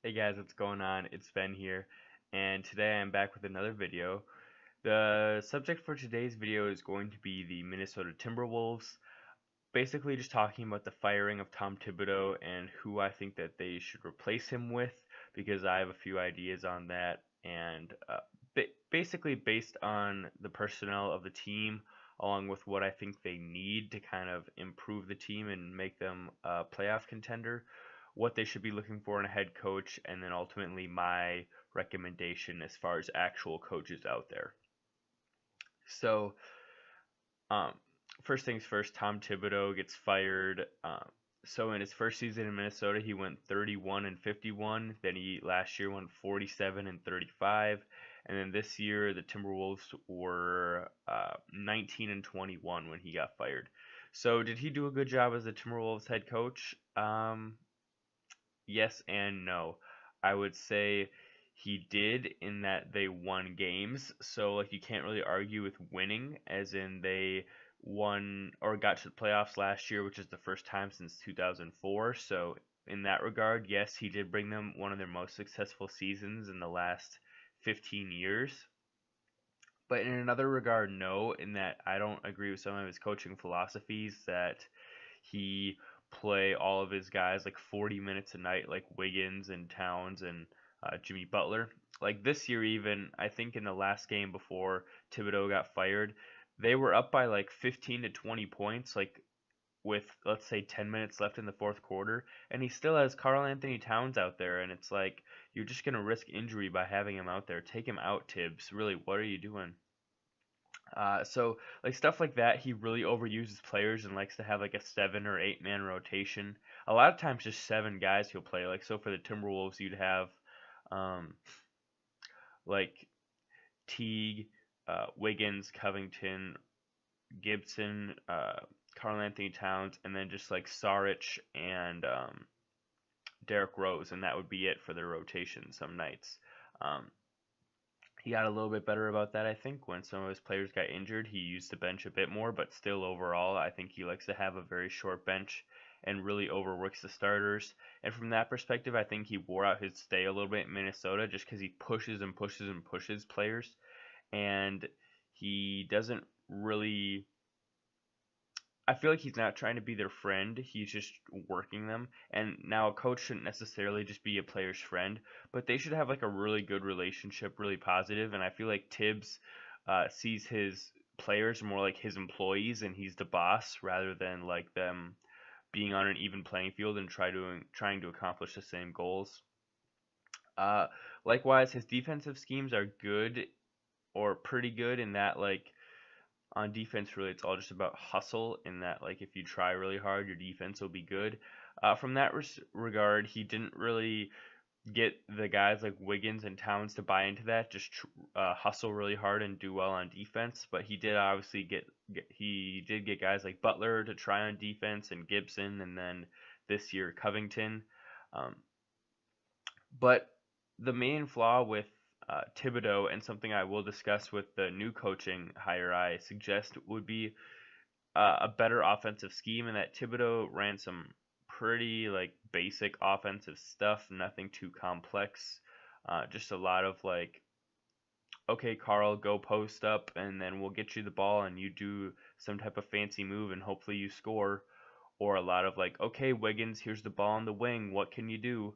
Hey guys, what's going on? It's Ben here, and today I'm back with another video. The subject for today's video is going to be the Minnesota Timberwolves. Basically, just talking about the firing of Tom Thibodeau and who I think that they should replace him with, because I have a few ideas on that, and basically based on the personnel of the team, along with what I think they need to kind of improve the team and make them a playoff contender, what they should be looking for in a head coach, and then ultimately my recommendation as far as actual coaches out there. So, um, first things first, Tom Thibodeau gets fired. So in his first season in Minnesota, he went 31 and 51. Then he last year went 47 and 35. And then this year, the Timberwolves were 19 and 21 when he got fired. So did he do a good job as the Timberwolves head coach? Yes and no. I would say he did in that they won games. So like you can't really argue with winning, as in they won or got to the playoffs last year, which is the first time since 2004. So in that regard, yes, he did bring them one of their most successful seasons in the last 15 years. But in another regard, no, in that I don't agree with some of his coaching philosophies that he play all of his guys like 40 minutes a night, like Wiggins and Towns and Jimmy Butler. Like this year, even, I think in the last game before Thibodeau got fired, they were up by like 15 to 20 points, like with, let's say, 10 minutes left in the fourth quarter, and he still has Karl Anthony Towns out there, and it's like, you're just going to risk injury by having him out there. Take him out, Tibbs. Really, what are you doing? So like stuff like that, he really overuses players and likes to have like a 7 or 8 man rotation. A lot of times, just 7 guys he'll play. Like so for the Timberwolves, you'd have um, like Teague, Wiggins, Covington, Gibson, Karl Anthony Towns, and then just like Saric and Derrick Rose, and that would be it for their rotation some nights. Um, he got a little bit better about that, I think. When some of his players got injured, he used the bench a bit more, but still overall, I think he likes to have a very short bench and really overworks the starters. And from that perspective, I think he wore out his stay a little bit in Minnesota just because he pushes and pushes and pushes players, and he doesn't really. I feel like he's not trying to be their friend. He's just working them. And now a coach shouldn't necessarily just be a player's friend, but they should have like a really good relationship, really positive. And I feel like Tibbs sees his players more like his employees, and he's the boss rather than like them being on an even playing field and trying to accomplish the same goals. Uh, Likewise, his defensive schemes are good or pretty good in that like on defense, really, it's all just about hustle. In that, like, if you try really hard, your defense will be good. From that regard, he didn't really get the guys like Wiggins and Towns to buy into that. Just hustle really hard and do well on defense. But he did obviously get guys like Butler to try on defense and Gibson, and then this year Covington. Um, but the main flaw with Thibodeau, and something I will discuss with the new coaching hire I suggest, would be a better offensive scheme, and that Thibodeau ran some pretty like basic offensive stuff, nothing too complex. Just a lot of like, okay, Carl, go post up, and then we'll get you the ball, and you do some type of fancy move, and hopefully you score. Or a lot of like, okay, Wiggins, here's the ball on the wing. What can you do?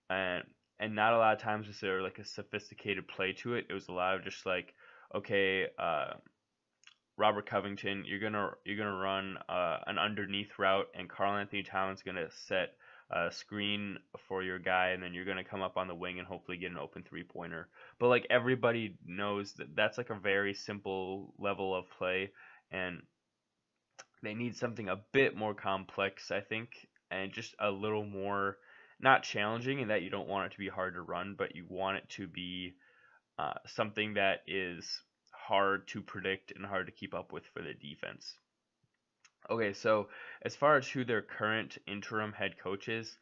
And and not a lot of times was there like a sophisticated play to it. It was a lot of just like, okay, Robert Covington, you're gonna run an underneath route, and Karl Anthony Towns gonna set a screen for your guy, and then you're gonna come up on the wing and hopefully get an open 3 pointer. But like everybody knows that that's like a very simple level of play, and they need something a bit more complex, I think, and just a little more not challenging in that you don't want it to be hard to run, but you want it to be something that is hard to predict and hard to keep up with for the defense. Okay, so as far as who their current interim head coach is,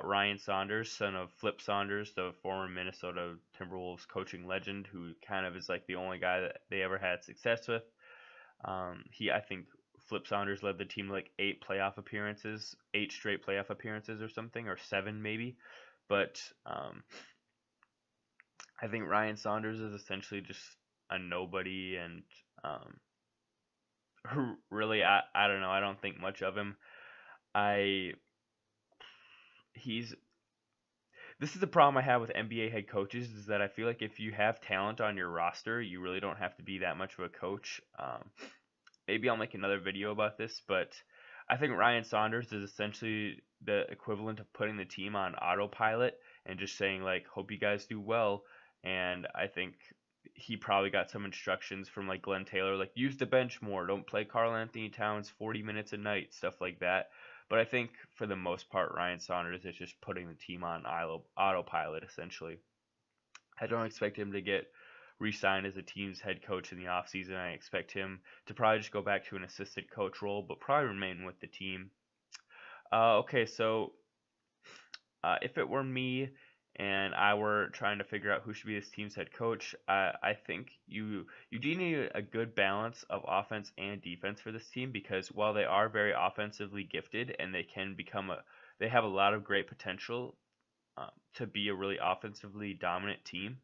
Ryan Saunders, son of Flip Saunders, the former Minnesota Timberwolves coaching legend, who kind of is like the only guy that they ever had success with. I think Flip Saunders led the team like 8 straight playoff appearances or something, or 7 maybe. But I think Ryan Saunders is essentially just a nobody, and um, really, I don't know. I don't think much of him. I he's This is the problem I have with NBA head coaches is that I feel like if you have talent on your roster, you really don't have to be that much of a coach. Maybe I'll make another video about this, but I think Ryan Saunders is essentially the equivalent of putting the team on autopilot and just saying like, hope you guys do well. And I think he probably got some instructions from like Glenn Taylor, like use the bench more, don't play Karl Anthony Towns 40 minutes a night, stuff like that. But I think for the most part, Ryan Saunders is just putting the team on autopilot essentially. I don't expect him to get re-signed as a team's head coach in the offseason. I expect him to probably just go back to an assistant coach role, but probably remain with the team. Okay, so if it were me and I were trying to figure out who should be this team's head coach, I think you do need a good balance of offense and defense for this team because while they are very offensively gifted and they have a lot of great potential to be a really offensively dominant team.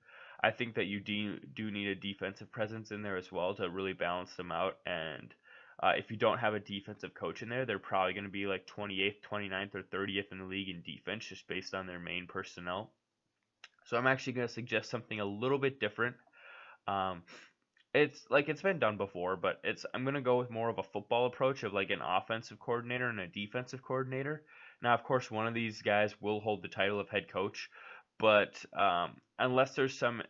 I think that you do need a defensive presence in there as well to really balance them out. And if you don't have a defensive coach in there, they're probably going to be like 28th, 29th, or 30th in the league in defense just based on their main personnel. So I'm actually going to suggest something a little bit different. Um, it's been done before, but I'm gonna go with more of a football approach of like an offensive coordinator and a defensive coordinator. Now, of course, one of these guys will hold the title of head coach, but unless there's some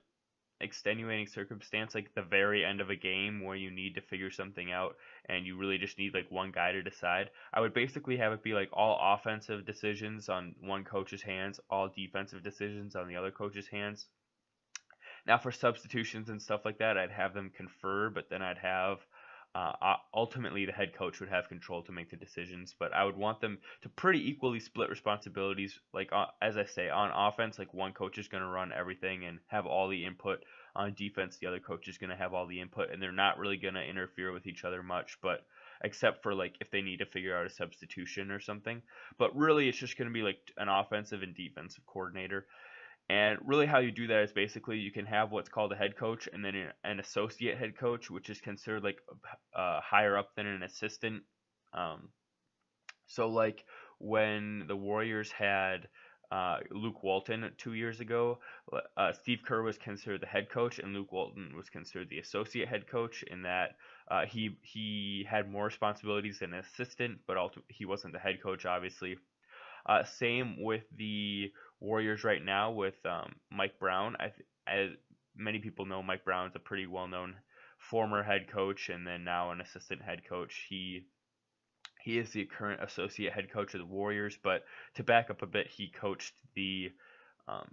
extenuating circumstance like the very end of a game where you need to figure something out and you really just need like one guy to decide, I would basically have it be like all offensive decisions on one coach's hands, all defensive decisions on the other coach's hands. Now for substitutions and stuff like that, I'd have them confer, but then I'd have ultimately the head coach would have control to make the decisions. But I would want them to pretty equally split responsibilities. Like as I say, on offense, like one coach is going to run everything and have all the input. On defense, the other coach is going to have all the input, and they're not really going to interfere with each other much. But except for like if they need to figure out a substitution or something. But really, it's just going to be like an offensive and defensive coordinator. And really, how you do that is basically you can have what's called a head coach and then an associate head coach, which is considered like higher up than an assistant. Um, so, like when the Warriors had Luke Walton 2 years ago, Steve Kerr was considered the head coach, and Luke Walton was considered the associate head coach. In that he had more responsibilities than an assistant, but he wasn't the head coach, obviously. Same with the Warriors right now with Mike Brown. As many people know, Mike Brown is a pretty well-known former head coach and then now an assistant head coach. He is the current associate head coach of the Warriors, but to back up a bit, um,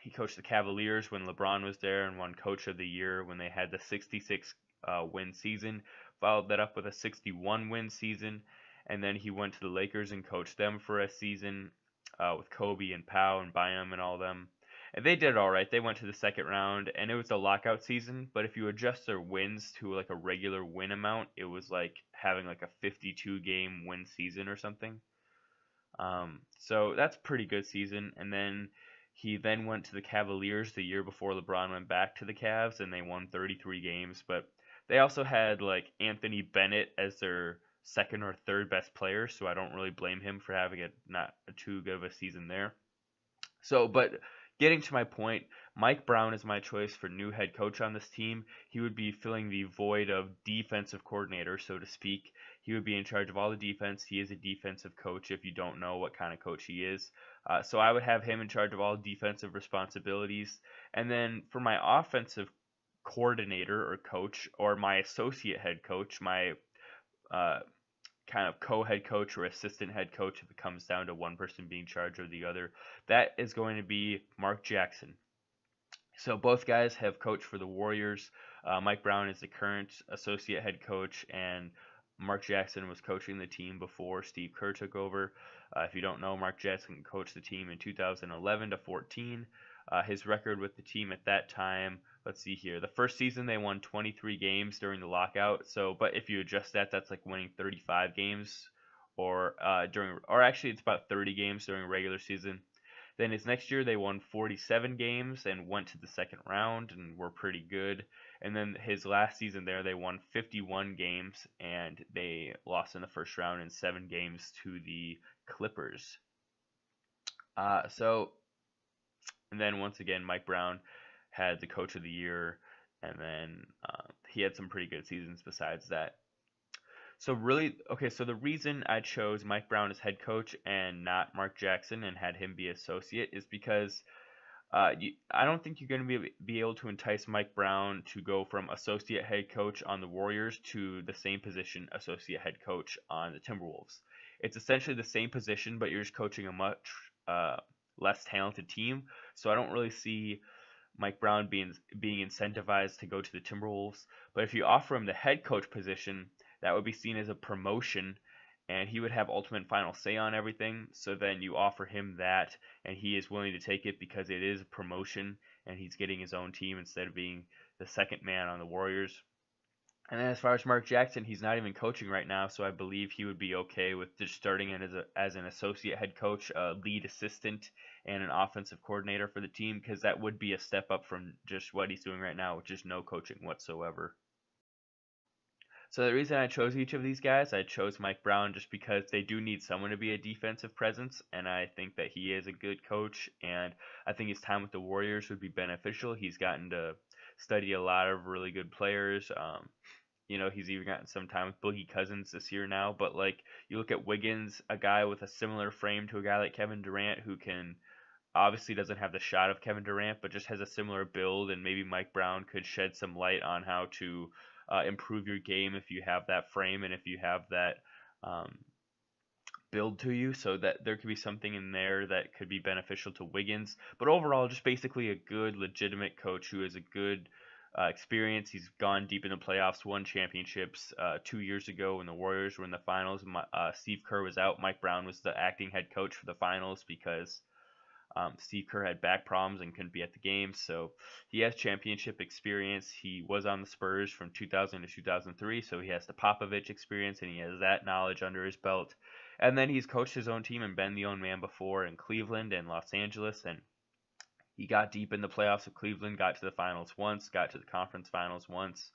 he coached the Cavaliers when LeBron was there and won Coach of the Year when they had the 66 win season. Followed that up with a 61 win season, and then he went to the Lakers and coached them for a season with Kobe and Pau and Bynum and all them. And they did all right. They went to the second round, and it was a lockout season. But if you adjust their wins to like a regular win amount, it was like having like a 52 game win season or something. So that's pretty good season. And then he then went to the Cavaliers the year before LeBron went back to the Cavs, and they won 33 games. But they also had like Anthony Bennett as their second or third best player, so I don't really blame him for having not a too good of a season there. So, but getting to my point, Mike Brown is my choice for new head coach on this team. He would be filling the void of defensive coordinator, so to speak. He would be in charge of all the defense. He is a defensive coach if you don't know what kind of coach he is. So I would have him in charge of all defensive responsibilities. And then for my offensive coordinator or coach, or my associate head coach, my kind of co-head coach or assistant head coach if it comes down to one person being in charge or the other, that is going to be Mark Jackson. So both guys have coached for the Warriors. Mike Brown is the current associate head coach, and Mark Jackson was coaching the team before Steve Kerr took over. If you don't know, Mark Jackson coached the team in 2011 to 14. His record with the team at that time, let's see here. The first season they won 23 games during the lockout. So, but if you adjust that, that's like winning 35 games, or actually it's about 30 games during regular season. Then his next year they won 47 games and went to the second round and were pretty good. And then his last season there they won 51 games and they lost in the first round in 7 games to the Clippers. So and then once again Mike Brown had the coach of the year, and then he had some pretty good seasons besides that. So really, okay, so the reason I chose Mike Brown as head coach and not Mark Jackson and had him be associate is because I don't think you're going to be able to entice Mike Brown to go from associate head coach on the Warriors to the same position, associate head coach on the Timberwolves. It's essentially the same position, but you're just coaching a much less talented team. So I don't really see Mike Brown being incentivized to go to the Timberwolves. But if you offer him the head coach position, that would be seen as a promotion, and he would have ultimate final say on everything. So then you offer him that, and he is willing to take it because it is a promotion, and he's getting his own team instead of being the second man on the Warriors. And then as far as Mark Jackson, he's not even coaching right now, so I believe he would be okay with just starting in as an associate head coach, lead assistant, and an offensive coordinator for the team, because that would be a step up from just what he's doing right now, which is no coaching whatsoever. So the reason I chose each of these guys, I chose Mike Brown just because they do need someone to be a defensive presence, and I think that he is a good coach, and I think his time with the Warriors would be beneficial. He's gotten to study a lot of really good players. He's even gotten some time with Boogie Cousins this year now, but like you look at Wiggins, a guy with a similar frame to a guy like Kevin Durant who can obviously doesn't have the shot of Kevin Durant, but just has a similar build, and maybe Mike Brown could shed some light on how to improve your game if you have that frame and if you have that um, build to you, so that there could be something in there that could be beneficial to Wiggins. But overall, just basically a good, legitimate coach who has a good experience. He's gone deep in the playoffs, won championships 2 years ago when the Warriors were in the finals. Steve Kerr was out. Mike Brown was the acting head coach for the finals because Steve Kerr had back problems and couldn't be at the game, so he has championship experience. He was on the Spurs from 2000 to 2003, so he has the Popovich experience and he has that knowledge under his belt. And then he's coached his own team and been the own man before in Cleveland and Los Angeles, and he got deep in the playoffs with Cleveland, got to the finals once, got to the conference finals once,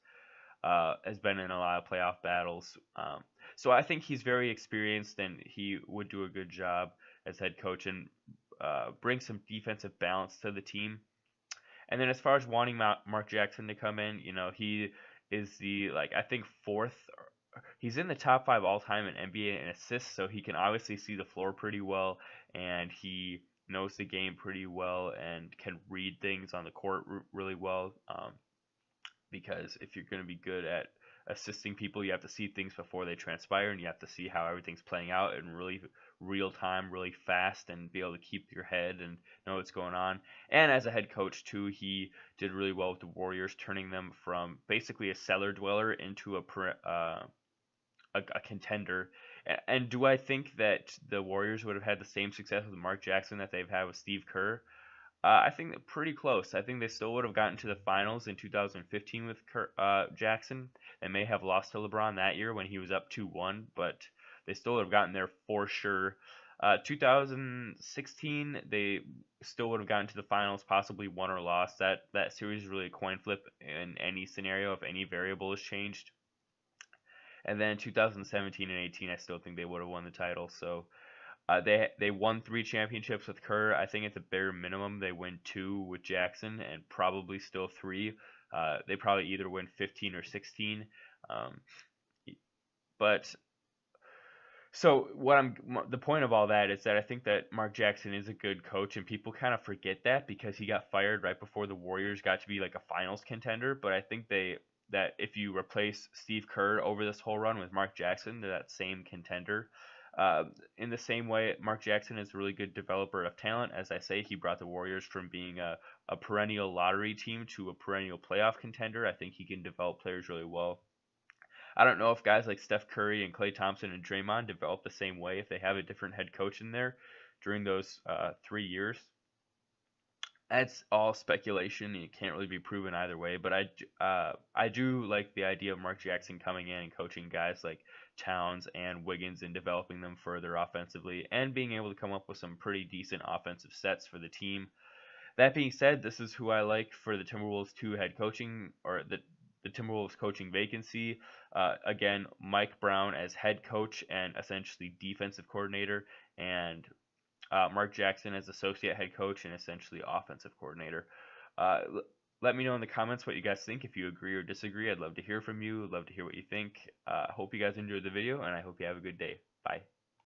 has been in a lot of playoff battles. So I think he's very experienced and he would do a good job as head coach and bring some defensive balance to the team. And then as far as wanting Mark Jackson to come in, he is I think fourth. He's in the top 5 all time in NBA in assists, so he can obviously see the floor pretty well, and he knows the game pretty well and can read things on the court really well. Because if you're going to be good at assisting people, you have to see things before they transpire, and you have to see how everything's playing out in really real time, really fast, and be able to keep your head and know what's going on. And as a head coach too, he did really well with the Warriors, turning them from basically a cellar dweller into a contender. And do I think that the Warriors would have had the same success with Mark Jackson that they've had with Steve Kerr? I think they're pretty close. I think they still would have gotten to the finals in 2015 with Jackson. They may have lost to LeBron that year when he was up 2-1, but they still would have gotten there for sure. 2016, they still would have gotten to the finals, possibly won or lost. That series is really a coin flip in any scenario if any variable is changed. And then 2017 and 18, I still think they would have won the title. So they won 3 championships with Kerr. I think at the bare minimum they win 2 with Jackson, and probably still 3. They probably either win 15 or 16. But so the point of all that is that I think that Mark Jackson is a good coach, and people kind of forget that because he got fired right before the Warriors got to be like a finals contender. But I think that if you replace Steve Kerr over this whole run with Mark Jackson, they're that same contender. In the same way, Mark Jackson is a really good developer of talent. As I say, he brought the Warriors from being a perennial lottery team to a perennial playoff contender. I think he can develop players really well. I don't know if guys like Steph Curry and Klay Thompson and Draymond develop the same way if they have a different head coach in there during those 3 years. That's all speculation. It can't really be proven either way. But I do like the idea of Mark Jackson coming in and coaching guys like Towns and Wiggins and developing them further offensively and being able to come up with some pretty decent offensive sets for the team. That being said, this is who I like for the Timberwolves 2 head coaching or the Timberwolves coaching vacancy. Again, Mike Brown as head coach and essentially defensive coordinator, and Mark Jackson as associate head coach and essentially offensive coordinator. Let me know in the comments what you guys think. If you agree or disagree, I'd love to hear from you. I'd love to hear what you think. Hope you guys enjoyed the video, and I hope you have a good day. Bye.